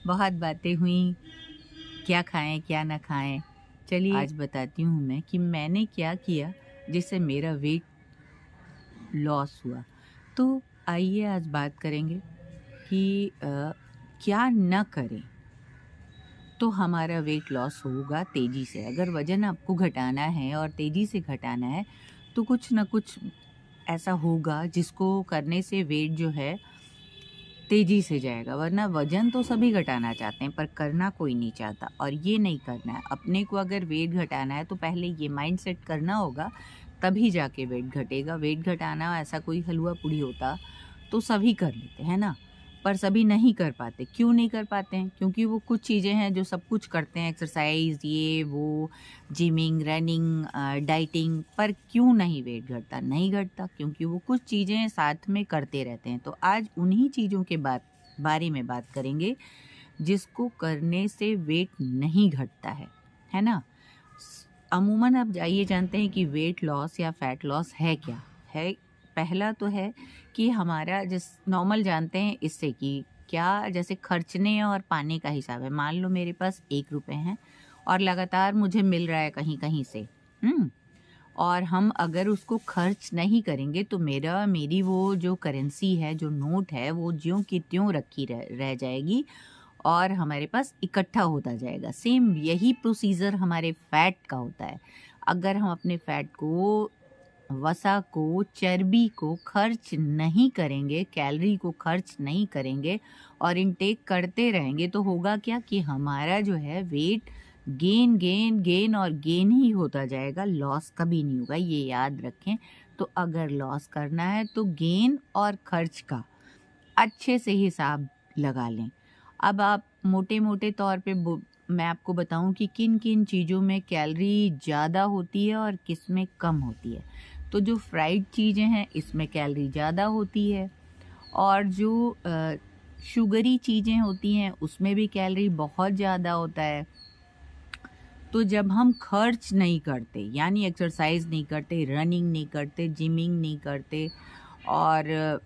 बहुत बातें हुई, क्या खाएं क्या ना खाएं। चलिए आज बताती हूँ मैं कि मैंने क्या किया जिससे मेरा वेट लॉस हुआ। तो आइए आज बात करेंगे कि क्या न करें तो हमारा वेट लॉस होगा तेज़ी से। अगर वज़न आपको घटाना है और तेज़ी से घटाना है तो कुछ न कुछ ऐसा होगा जिसको करने से वेट जो है तेज़ी से जाएगा। वरना वज़न तो सभी घटाना चाहते हैं पर करना कोई नहीं चाहता, और ये नहीं करना है। अपने को अगर वेट घटाना है तो पहले ये माइंड सेट करना होगा, तभी जाके वेट घटेगा। वेट घटाना ऐसा कोई हलवा पूड़ी होता तो सभी कर लेते हैं ना, पर सभी नहीं कर पाते। क्यों नहीं कर पाते हैं? क्योंकि वो कुछ चीज़ें हैं जो सब कुछ करते हैं, एक्सरसाइज ये वो, जिमिंग, रनिंग, डाइटिंग, पर क्यों नहीं वेट घटता? नहीं घटता क्योंकि वो कुछ चीज़ें साथ में करते रहते हैं। तो आज उन्हीं चीज़ों के बारे में बात करेंगे जिसको करने से वेट नहीं घटता है ना? अमूमन आप जाइए जानते हैं कि वेट लॉस या फैट लॉस है क्या है। पहला तो है कि हमारा जिस नॉर्मल जानते हैं इससे कि क्या, जैसे खर्चने और पाने का हिसाब है। मान लो मेरे पास 1 रुपये हैं और लगातार मुझे मिल रहा है कहीं कहीं से, और हम अगर उसको खर्च नहीं करेंगे तो मेरी वो जो करेंसी है, जो नोट है, वो ज्यों की त्यों रखी रह जाएगी और हमारे पास इकट्ठा होता जाएगा। सेम यही प्रोसीजर हमारे फैट का होता है। अगर हम अपने फैट को, वसा को, चर्बी को खर्च नहीं करेंगे, कैलोरी को खर्च नहीं करेंगे और इनटेक करते रहेंगे तो होगा क्या कि हमारा जो है वेट गेन गेन गेन और गेन ही होता जाएगा, लॉस कभी नहीं होगा, ये याद रखें। तो अगर लॉस करना है तो गेन और खर्च का अच्छे से हिसाब लगा लें। अब आप मोटे मोटे तौर पे मैं आपको बताऊं कि किन किन चीज़ों में कैलोरी ज़्यादा होती है और किस में कम होती है। तो जो फ्राइड चीज़ें हैं इसमें कैलोरी ज़्यादा होती है, और जो शुगरी चीज़ें होती हैं उसमें भी कैलोरी बहुत ज़्यादा होता है। तो जब हम खर्च नहीं करते, यानी एक्सरसाइज नहीं करते, रनिंग नहीं करते, जिमिंग नहीं करते और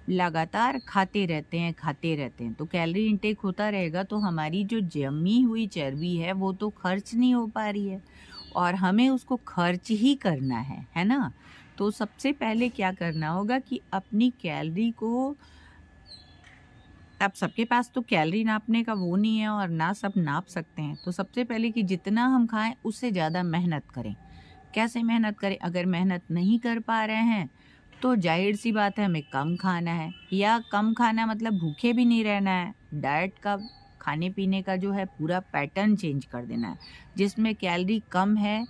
लगातार खाते रहते हैं तो कैलोरी इंटेक होता रहेगा, तो हमारी जो जमी हुई चर्बी है वो तो खर्च नहीं हो पा रही है और हमें उसको खर्च ही करना है ना। तो सबसे पहले क्या करना होगा कि अपनी कैलोरी को, अब सबके पास तो कैलोरी नापने का वो नहीं है और ना सब नाप सकते हैं, तो सबसे पहले कि जितना हम खाएं उससे ज़्यादा मेहनत करें। कैसे मेहनत करें? अगर मेहनत नहीं कर पा रहे हैं तो जाहिर सी बात है हमें कम खाना है, या कम खाना मतलब भूखे भी नहीं रहना है। डाइट का, खाने पीने का जो है पूरा पैटर्न चेंज कर देना है, जिसमें कैलोरी कम है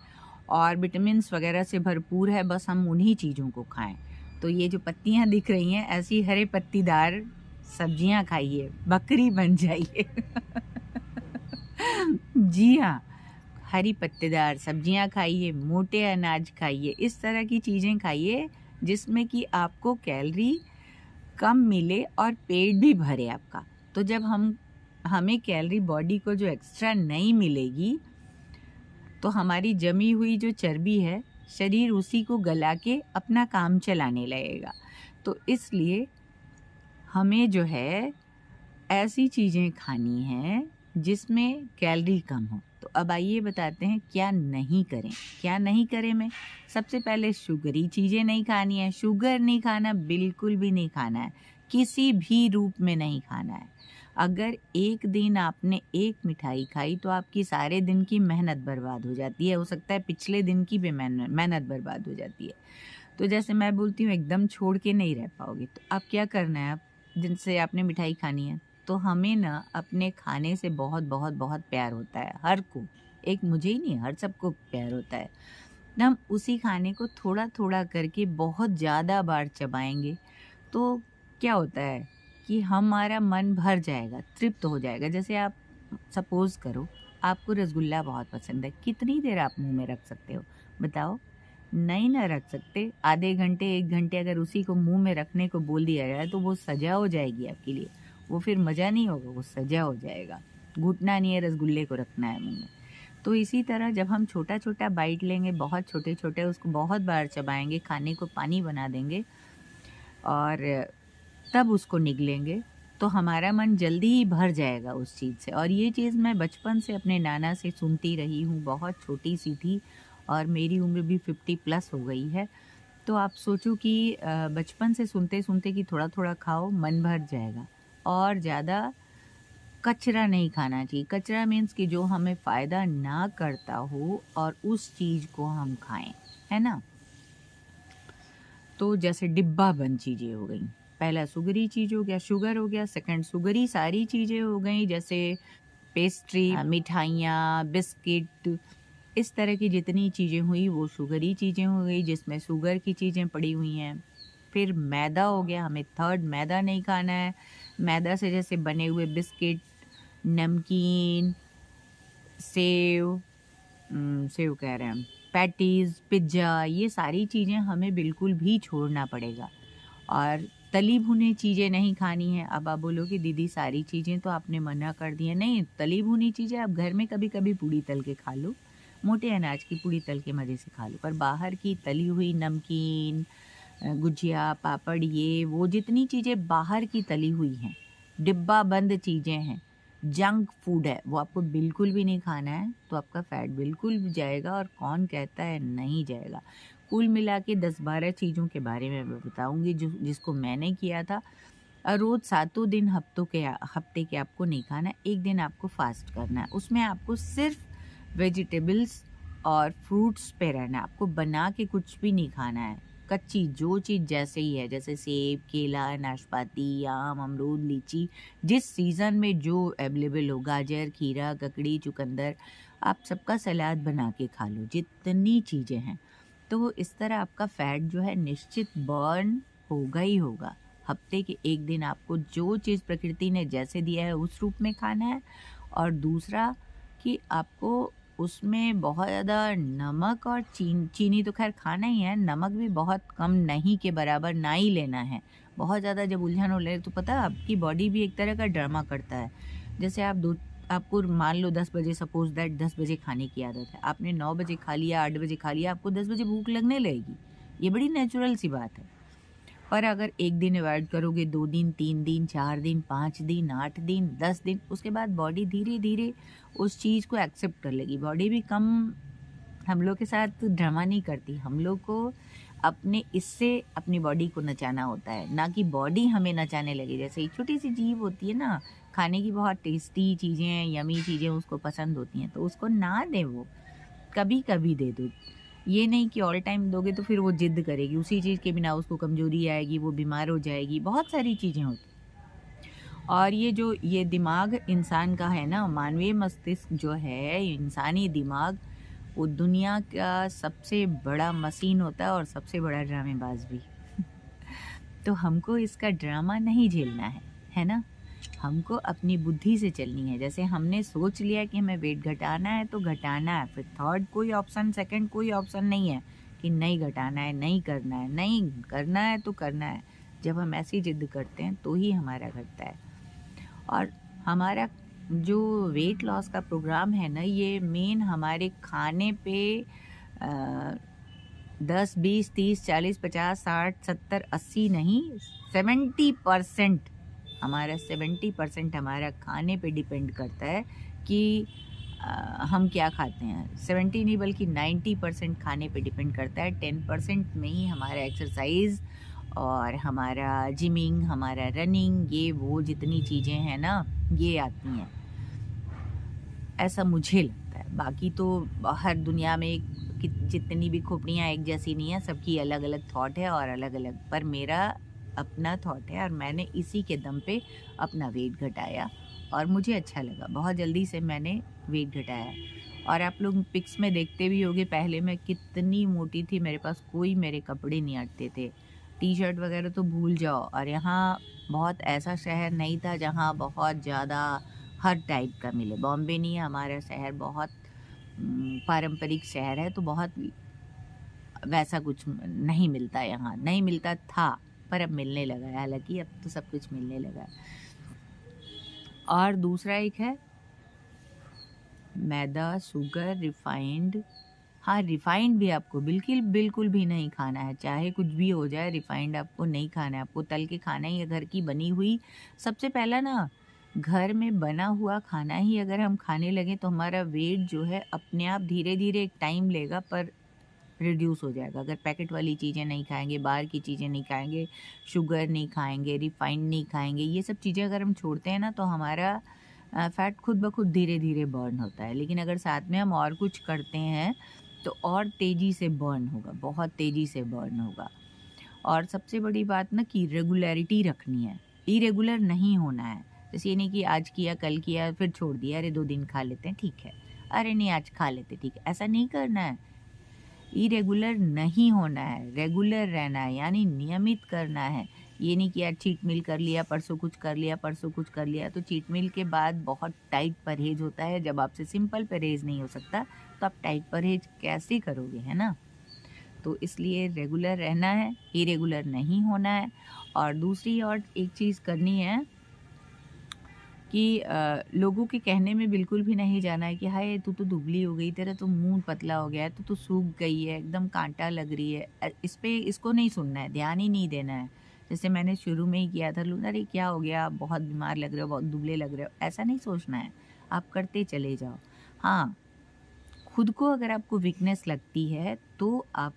और विटामिन्स वगैरह से भरपूर है, बस हम उन्हीं चीज़ों को खाएं। तो ये जो पत्तियां दिख रही हैं ऐसी हरे पत्तीदार सब्जियां खाइए, बकरी बन जाइए। जी हाँ, हरी पत्तेदार सब्जियां खाइए, मोटे अनाज खाइए, इस तरह की चीज़ें खाइए जिसमें कि आपको कैलोरी कम मिले और पेट भी भरे आपका। तो जब हमें कैलोरी बॉडी को जो एक्स्ट्रा नहीं मिलेगी तो हमारी जमी हुई जो चर्बी है, शरीर उसी को गला के अपना काम चलाने लगेगा। तो इसलिए हमें जो है ऐसी चीज़ें खानी हैं जिसमें कैलोरी कम हो। तो अब आइए बताते हैं क्या नहीं करें। क्या नहीं करें में सबसे पहले शुगरी चीज़ें नहीं खानी है। शुगर नहीं खाना, बिल्कुल भी नहीं खाना है, किसी भी रूप में नहीं खाना है। अगर एक दिन आपने एक मिठाई खाई तो आपकी सारे दिन की मेहनत बर्बाद हो जाती है, हो सकता है पिछले दिन की भी मेहनत बर्बाद हो जाती है। तो जैसे मैं बोलती हूँ एकदम छोड़ के नहीं रह पाओगे, तो अब क्या करना है, आप जिनसे आपने मिठाई खानी है तो हमें ना अपने खाने से बहुत बहुत बहुत प्यार होता है, हर को, एक मुझे ही नहीं, हर सबको प्यार होता है। हम उसी खाने को थोड़ा थोड़ा करके बहुत ज़्यादा बार चबाएंगे तो क्या होता है कि हमारा मन भर जाएगा, तृप्त हो जाएगा। जैसे आप सपोज करो आपको रसगुल्ला बहुत पसंद है, कितनी देर आप मुंह में रख सकते हो बताओ? नहीं ना रख सकते। आधे घंटे 1 घंटे अगर उसी को मुंह में रखने को बोल दिया जाए तो वो सजा हो जाएगी आपके लिए। वो फिर मज़ा नहीं होगा, वो सजा हो जाएगा। घुटना नहीं है, रसगुल्ले को रखना है मुंह में। तो इसी तरह जब हम छोटा छोटा बाइट लेंगे, बहुत छोटे छोटे, उसको बहुत बार चबाएंगे, खाने को पानी बना देंगे और तब उसको निगलेंगे, तो हमारा मन जल्दी ही भर जाएगा उस चीज़ से। और ये चीज़ मैं बचपन से अपने नाना से सुनती रही हूँ, बहुत छोटी सी थी और मेरी उम्र भी 50 प्लस हो गई है। तो आप सोचो कि बचपन से सुनते-सुनते कि थोड़ा-थोड़ा खाओ, मन भर जाएगा। और ज़्यादा कचरा नहीं खाना चाहिए। कचरा मीन्स कि जो हमें फ़ायदा ना करता हो और उस चीज़ को हम खाएँ, है ना? तो जैसे डिब्बा बंद चीज़ें हो गईं। पहला शुगरी चीज़ हो गया, शुगर हो गया, सेकंड शुगरी सारी चीज़ें हो गईं, जैसे पेस्ट्री, मिठाइयाँ, बिस्किट, इस तरह की जितनी चीज़ें हुई वो शुगरी चीज़ें हो गई, जिसमें शुगर की चीज़ें पड़ी हुई हैं। फिर मैदा हो गया, हमें थर्ड मैदा नहीं खाना है। मैदा से जैसे बने हुए बिस्किट, नमकीन, सेव, सेव कह रहे हैं हम, पैटीज़, पिज़्ज़ा, ये सारी चीज़ें हमें बिल्कुल भी छोड़ना पड़ेगा। और तली भुनी चीज़ें नहीं खानी है। अब आप बोलोगे दीदी सारी चीज़ें तो आपने मना कर दी हैं। नहीं, तली भुनी चीज़ें आप घर में कभी-कभी पूड़ी तल के खा लो, मोटे अनाज की पूड़ी तल के मज़े से खा लो। पर बाहर की तली हुई नमकीन, गुजिया, पापड़, ये वो जितनी चीज़ें बाहर की तली हुई हैं, डिब्बा बंद चीज़ें हैं, जंक फूड है, वो आपको बिल्कुल भी नहीं खाना है। तो आपका फैट बिल्कुल भी जाएगा। और कौन कहता है नहीं जाएगा। कुल मिला के 10-12 चीज़ों के बारे में मैं बताऊँगी जिसको मैंने किया था। रोज़ 7 दिन हफ्ते के आपको नहीं खाना है, एक दिन आपको फास्ट करना है। उसमें आपको सिर्फ वेजिटेबल्स और फ्रूट्स पे रहना है, आपको बना के कुछ भी नहीं खाना है। कच्ची जो चीज़ जैसे ही है, जैसे सेब, केला, नाशपाती, आम, अमरूद, लीची, जिस सीज़न में जो अवेलेबल हो, गाजर, खीरा, ककड़ी, चुकंदर, आप सबका सलाद बना के खा लो, जितनी चीज़ें हैं। तो इस तरह आपका फैट जो है निश्चित बर्न होगा ही होगा। हफ्ते के एक दिन आपको जो चीज़ प्रकृति ने जैसे दिया है उस रूप में खाना है। और दूसरा कि आपको उसमें बहुत ज़्यादा नमक और चीनी तो खैर खाना ही है, नमक भी बहुत कम, नहीं के बराबर ना ही लेना है। बहुत ज़्यादा जब उलझन हो ले तो पता है आपकी बॉडी भी एक तरह का ड्रामा करता है। जैसे आपको मान लो 10 बजे, सपोज़ दैट 10 बजे खाने की आदत है, आपने 9 बजे खा लिया, 8 बजे खा लिया, आपको 10 बजे भूख लगने लगेगी। ये बड़ी नेचुरल सी बात है। पर अगर एक दिन अवॉइड करोगे, 2 दिन, 3 दिन, 4 दिन, 5 दिन, 8 दिन, 10 दिन, उसके बाद बॉडी धीरे-धीरे उस चीज़ को एक्सेप्ट कर लेगी। बॉडी भी कम हम लोग के साथ ड्रामा नहीं करती। हम लोग को अपने इससे अपनी बॉडी को नचाना होता है, ना कि बॉडी हमें नचाने लगे। जैसे एक छोटी-सी जीभ होती है ना, खाने की बहुत टेस्टी चीज़ें, यम्मी चीज़ें उसको पसंद होती हैं, तो उसको ना दें वो, कभी-कभी दे दो। ये नहीं कि ऑल टाइम दोगे तो फिर वो ज़िद करेगी, उसी चीज़ के बिना उसको कमज़ोरी आएगी, वो बीमार हो जाएगी, बहुत सारी चीज़ें होती हैं। और ये दिमाग इंसान का है ना, मानवीय मस्तिष्क जो है, इंसानी दिमाग, वो दुनिया का सबसे बड़ा मशीन होता है और सबसे बड़ा ड्रामेबाज भी। तो हमको इसका ड्रामा नहीं झेलना है ना? हमको अपनी बुद्धि से चलनी है। जैसे हमने सोच लिया कि हमें वेट घटाना है तो घटाना है, फिर थर्ड कोई ऑप्शन, सेकंड कोई ऑप्शन नहीं है कि नहीं घटाना है, नहीं करना है। नहीं करना है तो करना है। जब हम ऐसी जिद करते हैं तो ही हमारा घटता है। और हमारा जो वेट लॉस का प्रोग्राम है ना, ये मेन हमारे खाने पे 10, 20, 30, 40, 50, 60, 70, 80 नहीं, 70%, हमारा 70% हमारा खाने पे डिपेंड करता है कि हम क्या खाते हैं। 70 नहीं बल्कि 90% खाने पे डिपेंड करता है। 10% में ही हमारा एक्सरसाइज और हमारा जिमिंग, हमारा रनिंग, ये वो जितनी चीज़ें हैं ना, ये आती हैं। ऐसा मुझे लगता है। बाकी तो हर दुनिया में जितनी भी खोपड़ियाँ एक जैसी नहीं है, सबकी अलग अलग थॉट है और अलग अलग, पर मेरा अपना थॉट है और मैंने इसी के दम पे अपना वेट घटाया और मुझे अच्छा लगा। बहुत जल्दी से मैंने वेट घटाया। और आप लोग पिक्स में देखते भी होंगे, पहले मैं कितनी मोटी थी, मेरे पास कोई मेरे कपड़े नहीं अटते थे, टी शर्ट वगैरह तो भूल जाओ। और यहाँ बहुत ऐसा शहर नहीं था जहाँ बहुत ज़्यादा हर टाइप का मिले। बॉम्बे नहीं है हमारा शहर, बहुत पारंपरिक शहर है, तो बहुत वैसा कुछ नहीं मिलता यहाँ, नहीं मिलता था, पर अब मिलने लगा है। हालांकि अब तो सब कुछ मिलने लगा है। और दूसरा एक है मैदा, शुगर, रिफाइंड। हाँ, रिफाइंड भी आपको बिल्कुल बिल्कुल भी नहीं खाना है, चाहे कुछ भी हो जाए रिफाइंड आपको नहीं खाना है, आपको तल के खाना ही है घर की बनी हुई। सबसे पहला ना, घर में बना हुआ खाना ही अगर हम खाने लगें तो हमारा वेट जो है अपने आप धीरे-धीरे एक टाइम लेगा पर रिड्यूस हो जाएगा। अगर पैकेट वाली चीज़ें नहीं खाएँगे, बाहर की चीज़ें नहीं खाएँगे, शुगर नहीं खाएँगे, रिफाइंड नहीं खाएँगे, ये सब चीज़ें अगर हम छोड़ते हैं ना तो हमारा फैट खुद ब खुद धीरे-धीरे बर्न होता है। लेकिन अगर साथ में हम और कुछ करते हैं तो और तेज़ी से बर्न होगा, बहुत तेज़ी से बर्न होगा। और सबसे बड़ी बात ना कि रेगुलैरिटी रखनी है, इरेगुलर नहीं होना है। जैसे ये नहीं कि आज किया, कल किया, फिर छोड़ दिया, अरे 2 दिन खा लेते हैं, ठीक है। अरे नहीं आज खा लेते, ठीक है, ऐसा नहीं करना है। इरेगुलर नहीं होना है, रेगुलर रहना है, यानी नियमित करना है। ये नहीं कि यार चीट मील कर लिया, परसों कुछ कर लिया, परसों कुछ कर लिया। तो चीट मील के बाद बहुत टाइट परहेज होता है। जब आपसे सिंपल परहेज नहीं हो सकता तो आप टाइट परहेज कैसे करोगे, है ना? तो इसलिए रेगुलर रहना है, इरेगुलर नहीं होना है। और दूसरी और एक चीज़ करनी है कि लोगों के कहने में बिल्कुल भी नहीं जाना है कि हाय तू तो दुबली हो गई, तेरा तो मुंह पतला हो गया है, तू तो सूख गई है, एकदम कांटा लग रही है। इस पे इसको नहीं सुनना है, ध्यान ही नहीं देना है। जैसे मैंने शुरू में ही किया था, लोग अरे क्या हो गया, आप बहुत बीमार लग रहे हो, बहुत दुबले लग रहे हो, ऐसा नहीं सोचना है। आप करते चले जाओ। हाँ, खुद को अगर आपको वीकनेस लगती है तो आप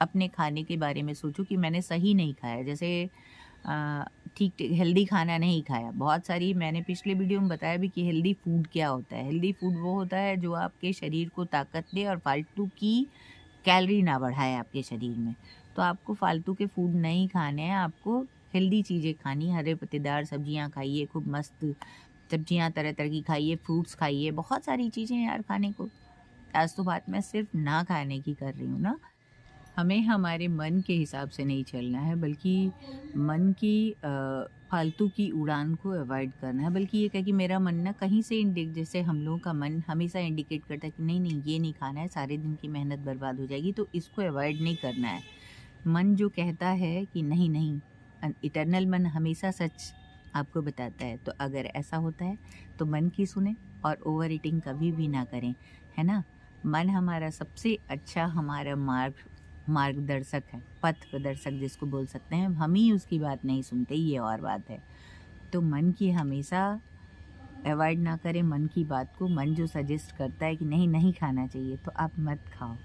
अपने खाने के बारे में सोचो कि मैंने सही नहीं खाया। जैसे ठीक हेल्दी खाना नहीं खाया। बहुत सारी मैंने पिछले वीडियो में बताया भी कि हेल्दी फूड क्या होता है। हेल्दी फूड वो होता है जो आपके शरीर को ताकत दे और फालतू की कैलोरी ना बढ़ाए आपके शरीर में। तो आपको फालतू के फूड नहीं खाने हैं, आपको हेल्दी चीज़ें खानी, हरे पत्तेदार सब्जियां खाइए, खूब मस्त सब्जियां तरह तरह की खाइए, फ्रूट्स खाइए, बहुत सारी चीज़ें यार खाने को। आज तो बात मैं सिर्फ ना खाने की कर रही हूँ ना। हमें हमारे मन के हिसाब से नहीं चलना है, बल्कि मन की फालतू की उड़ान को अवॉइड करना है। बल्कि ये कहे कि मेरा मन ना कहीं से जैसे हम लोगों का मन हमेशा इंडिकेट करता है कि नहीं नहीं ये नहीं खाना है, सारे दिन की मेहनत बर्बाद हो जाएगी, तो इसको अवॉइड नहीं करना है। मन जो कहता है कि नहीं नहीं, इटर्नल मन हमेशा सच आपको बताता है। तो अगर ऐसा होता है तो मन की सुने और ओवर ईटिंग कभी भी ना करें, है ना? मन हमारा सबसे अच्छा हमारा मार्गदर्शक है, पथ प्रदर्शक जिसको बोल सकते हैं। हम ही उसकी बात नहीं सुनते, ये और बात है। तो मन की हमेशा अवॉइड ना करें मन की बात को। मन जो सजेस्ट करता है कि नहीं नहीं खाना चाहिए तो आप मत खाओ।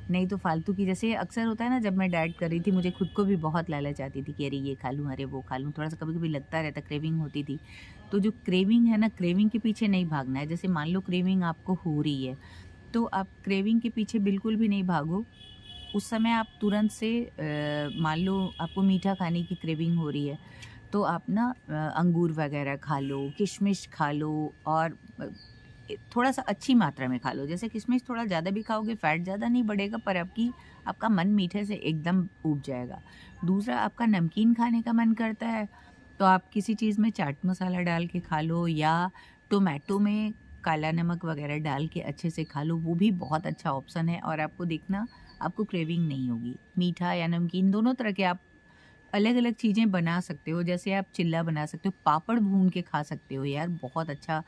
नहीं तो फालतू की, जैसे अक्सर होता है ना, जब मैं डाइट कर रही थी मुझे खुद को भी बहुत लालच आती थी कि अरे ये खा लूँ, अरे वो खा लूँ, थोड़ा सा कभी कभी लगता रहता, क्रेविंग होती थी। तो जो क्रेविंग है ना, क्रेविंग के पीछे नहीं भागना है। जैसे मान लो क्रेविंग आपको हो रही है तो आप क्रेविंग के पीछे बिल्कुल भी नहीं भागो। उस समय आप तुरंत से मान लो आपको मीठा खाने की क्रेविंग हो रही है तो आप ना अंगूर वगैरह खा लो, किशमिश खा लो, और थोड़ा सा अच्छी मात्रा में खा लो। जैसे किशमिश थोड़ा ज़्यादा भी खाओगे फैट ज़्यादा नहीं बढ़ेगा, पर आपका मन मीठे से एकदम ऊब जाएगा। दूसरा, आपका नमकीन खाने का मन करता है तो आप किसी चीज़ में चाट मसाला डाल के खा लो, या टोमेटो में काला नमक वगैरह डाल के अच्छे से खा लो, वो भी बहुत अच्छा ऑप्शन है। और आपको देखना, आपको क्रेविंग नहीं होगी। मीठा या नमकीन दोनों तरह के आप अलग अलग चीज़ें बना सकते हो। जैसे आप चिल्ला बना सकते हो, पापड़ भून के खा सकते हो यार, बहुत अच्छा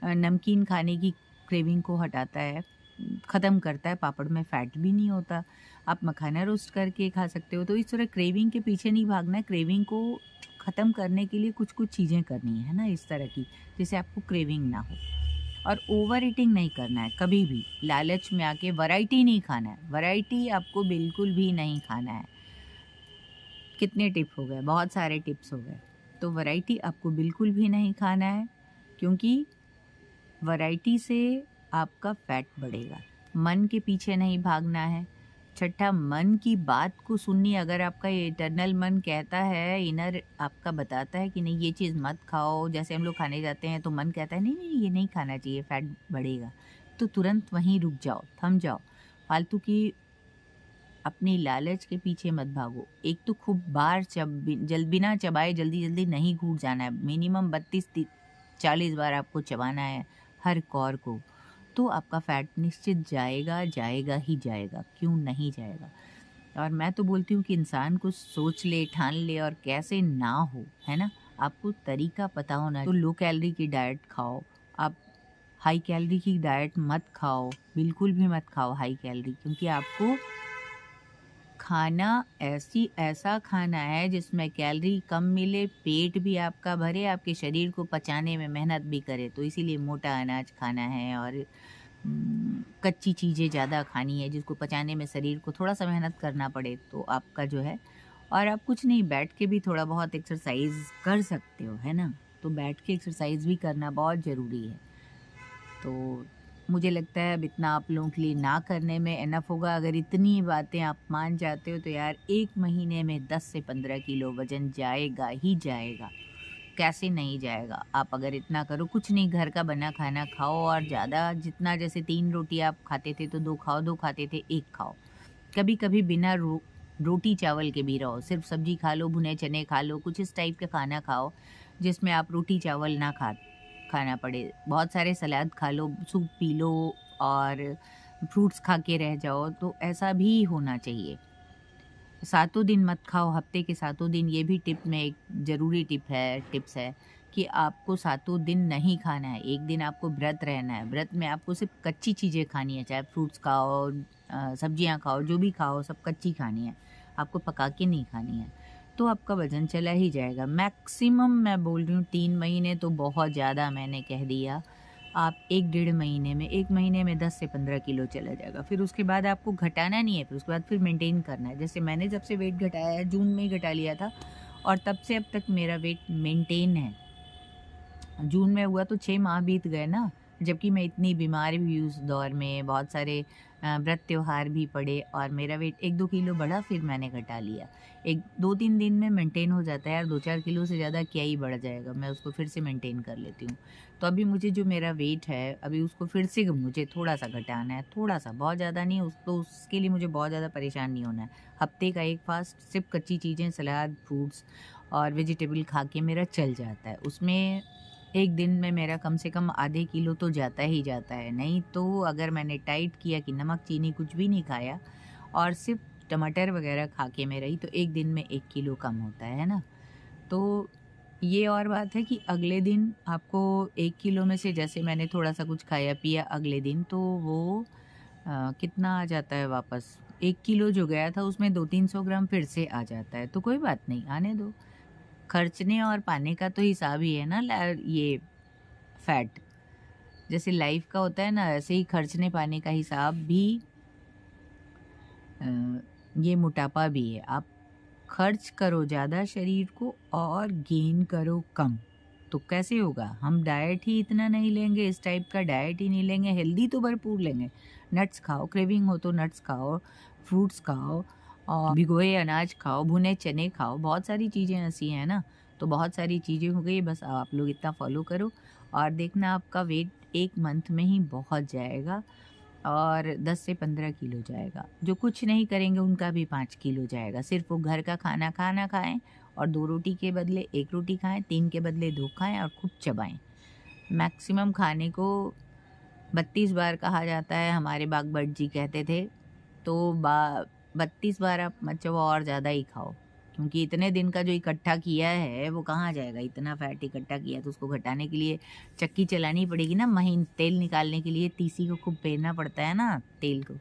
नमकीन खाने की क्रेविंग को हटाता है, ख़त्म करता है। पापड़ में फ़ैट भी नहीं होता। आप मखाना रोस्ट करके खा सकते हो। तो इस तरह क्रेविंग के पीछे नहीं भागना है। क्रेविंग को ख़त्म करने के लिए कुछ कुछ चीज़ें करनी है ना, इस तरह की, जिससे आपको क्रेविंग ना हो। और ओवर ईटिंग नहीं करना है कभी भी। लालच में आके वैरायटी नहीं खाना है, वैरायटी आपको बिल्कुल भी नहीं खाना है। कितने टिप हो गए, बहुत सारे टिप्स हो गए। तो वैरायटी आपको बिल्कुल भी नहीं खाना है, क्योंकि वैरायटी से आपका फैट बढ़ेगा। मन के पीछे नहीं भागना है। छठा, मन की बात को सुननी। अगर आपका ये इटर्नल मन कहता है, इनर आपका बताता है कि नहीं ये चीज़ मत खाओ, जैसे हम लोग खाने जाते हैं तो मन कहता है नहीं नहीं ये नहीं खाना चाहिए, फैट बढ़ेगा, तो तुरंत वहीं रुक जाओ, थम जाओ। फालतू की अपनी लालच के पीछे मत भागो। एक तो खूब बार बिना चबाए जल्दी जल्दी नहीं घूट जाना है। मिनिमम 32-40 बार आपको चबाना है हर कौर को, तो आपका फैट निश्चित जाएगा, जाएगा ही जाएगा, क्यों नहीं जाएगा। और मैं तो बोलती हूँ कि इंसान कुछ सोच ले, ठान ले, और कैसे ना हो, है ना। आपको तरीका पता होना, तो लो कैलोरी की डाइट खाओ। आप हाई कैलोरी की डाइट मत खाओ, बिल्कुल भी मत खाओ हाई कैलोरी, क्योंकि आपको खाना ऐसा खाना है जिसमें कैलोरी कम मिले, पेट भी आपका भरे, आपके शरीर को पचाने में मेहनत भी करे। तो इसीलिए मोटा अनाज खाना है और कच्ची चीज़ें ज़्यादा खानी है, जिसको पचाने में शरीर को थोड़ा-सा मेहनत करना पड़े, तो आपका जो है। और आप कुछ नहीं, बैठ के भी थोड़ा बहुत एक्सरसाइज़ कर सकते हो, है ना? तो बैठ के एक्सरसाइज़ भी करना बहुत ज़रूरी है। तो मुझे लगता है अब इतना आप लोगों के लिए ना करने में इनफ होगा। अगर इतनी बातें आप मान जाते हो तो यार 1 महीने में 10 से 15 किलो वज़न जाएगा ही जाएगा। कैसे नहीं जाएगा? आप अगर इतना करो, कुछ नहीं, घर का बना खाना खाओ और ज़्यादा जितना, जैसे 3 रोटी आप खाते थे तो 2 खाओ, 2 खाते थे 1 खाओ। कभी-कभी बिना रोटी चावल के भी रहो, सिर्फ़ सब्ज़ी खा लो, भुने चने खा लो, कुछ इस टाइप का खाना खाओ जिसमें आप रोटी चावल ना खाना पड़े। बहुत सारे सलाद खा लो, सूप पी लो और फ्रूट्स खा के रह जाओ, तो ऐसा भी होना चाहिए। सातों दिन मत खाओ, हफ्ते के सातों दिन, ये भी टिप में एक ज़रूरी टिप्स है कि आपको सातों दिन नहीं खाना है। एक दिन आपको व्रत रहना है। व्रत में आपको सिर्फ़ कच्ची चीज़ें खानी है, चाहे फ्रूट्स खाओ, सब्जियाँ खाओ, जो भी खाओ सब कच्ची खानी है, आपको पका के नहीं खानी है। तो आपका वज़न चला ही जाएगा। मैक्सिमम मैं बोल रही हूँ 3 महीने तो बहुत ज़्यादा मैंने कह दिया। आप 1 डेढ़ महीने में, 1 महीने में 10 से 15 किलो चला जाएगा। फिर उसके बाद आपको घटाना नहीं है, फिर उसके बाद फिर मेंटेन करना है। जैसे मैंने जब से वेट घटाया है, जून में ही घटा लिया था और तब से अब तक मेरा वेट मेंटेन है। जून में हुआ तो 6 माह बीत गए ना, जबकि मैं इतनी बीमार भी हुई उस दौर में, बहुत सारे व्रत त्योहार भी पड़े और मेरा वेट 1-2 किलो बढ़ा, फिर मैंने घटा लिया। 1-2-3 दिन में मेंटेन हो जाता है यार, 2-4 किलो से ज़्यादा क्या ही बढ़ जाएगा, मैं उसको फिर से मेंटेन कर लेती हूँ। तो अभी मुझे जो मेरा वेट है, अभी उसको फिर से मुझे थोड़ा-सा घटाना है, थोड़ा-सा, बहुत ज़्यादा नहीं, तो उसके लिए मुझे बहुत ज़्यादा परेशान नहीं होना है। हफ्ते का 1 फास्ट, सिर्फ़ कच्ची चीज़ें, सलाद, फ्रूट्स और वेजिटेबल खा के मेरा चल जाता है। उसमें 1 दिन में मेरा कम से कम आधे किलो तो जाता ही जाता है। नहीं तो अगर मैंने टाइट किया कि नमक, चीनी कुछ भी नहीं खाया और सिर्फ़ टमाटर वग़ैरह खा के मैं रही, तो 1 दिन में 1 किलो कम होता है ना? तो ये और बात है कि अगले दिन आपको 1 किलो में से, जैसे मैंने थोड़ा-सा कुछ खाया-पिया अगले दिन, तो वो कितना आ जाता है वापस? 1 किलो जो गया था उसमें 200-300 ग्राम फिर से आ जाता है। तो कोई बात नहीं, आने दो। खर्चने और पाने का तो हिसाब ही है ना, ये फैट। जैसे लाइफ का होता है ना, ऐसे ही खर्चने पाने का हिसाब भी ये मोटापा भी है। आप खर्च करो ज़्यादा शरीर को और गेन करो कम, तो कैसे होगा? हम डाइट ही इतना नहीं लेंगे, इस टाइप का डाइट ही नहीं लेंगे, हेल्दी तो भरपूर लेंगे। नट्स खाओ, क्रेविंग हो तो नट्स खाओ, फ्रूट्स खाओ और भिगोए अनाज खाओ, भुने चने खाओ, बहुत सारी चीज़ें ऐसी हैं ना। तो बहुत सारी चीज़ें हो गई, बस आप लोग इतना फॉलो करो और देखना आपका वेट 1 मंथ में ही बहुत जाएगा और 10 से 15 किलो जाएगा। जो कुछ नहीं करेंगे उनका भी 5 किलो जाएगा। सिर्फ़ वो घर का खाना खाएँ और 2 रोटी के बदले 1 रोटी खाएँ, 3 के बदले 2 खाएँ और खूब चबाएँ। मैक्सिमम खाने को 32 बार कहा जाता है, हमारे बागभट्ट जी कहते थे। तो 32 बार आप मत चबाओ और ज़्यादा ही खाओ, क्योंकि इतने दिन का जो इकट्ठा किया है वो कहाँ जाएगा? इतना फैट इकट्ठा किया तो उसको घटाने के लिए चक्की चलानी पड़ेगी ना, महीन तेल निकालने के लिए तीसी को खूब पेरना पड़ता है ना तेल को।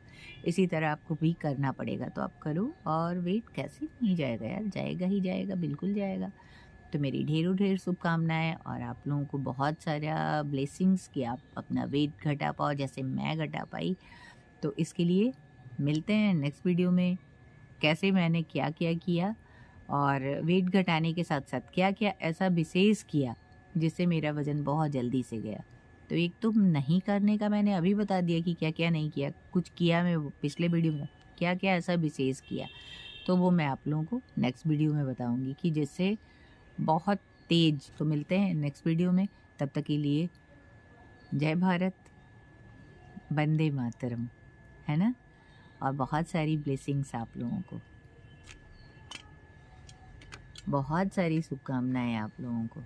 इसी तरह आपको भी करना पड़ेगा, तो आप करो और वेट कैसे नहीं जाएगा यार, जाएगा ही जाएगा, बिल्कुल जाएगा। तो मेरी ढेरों ढेर शुभकामनाएँ और आप लोगों को बहुत सारा ब्लेसिंग्स कि आप अपना वेट घटा पाओ जैसे मैं घटा पाई। तो इसके लिए मिलते हैं नेक्स्ट वीडियो में, कैसे मैंने क्या-क्या किया और वेट घटाने के साथ-साथ क्या-क्या ऐसा विशेष किया जिससे मेरा वज़न बहुत जल्दी से गया। तो एक तो नहीं करने का मैंने अभी बता दिया कि क्या-क्या नहीं किया, कुछ किया मैं वो पिछले वीडियो में, क्या-क्या ऐसा विशेष किया, तो वो मैं आप लोगों को नेक्स्ट वीडियो में बताऊँगी कि जिससे बहुत तेज़। तो मिलते हैं नेक्स्ट वीडियो में, तब तक के लिए जय भारत, वंदे मातरम, है ना? और बहुत सारी ब्लेसिंग्स आप लोगों को, बहुत सारी शुभकामनाएँ आप लोगों को।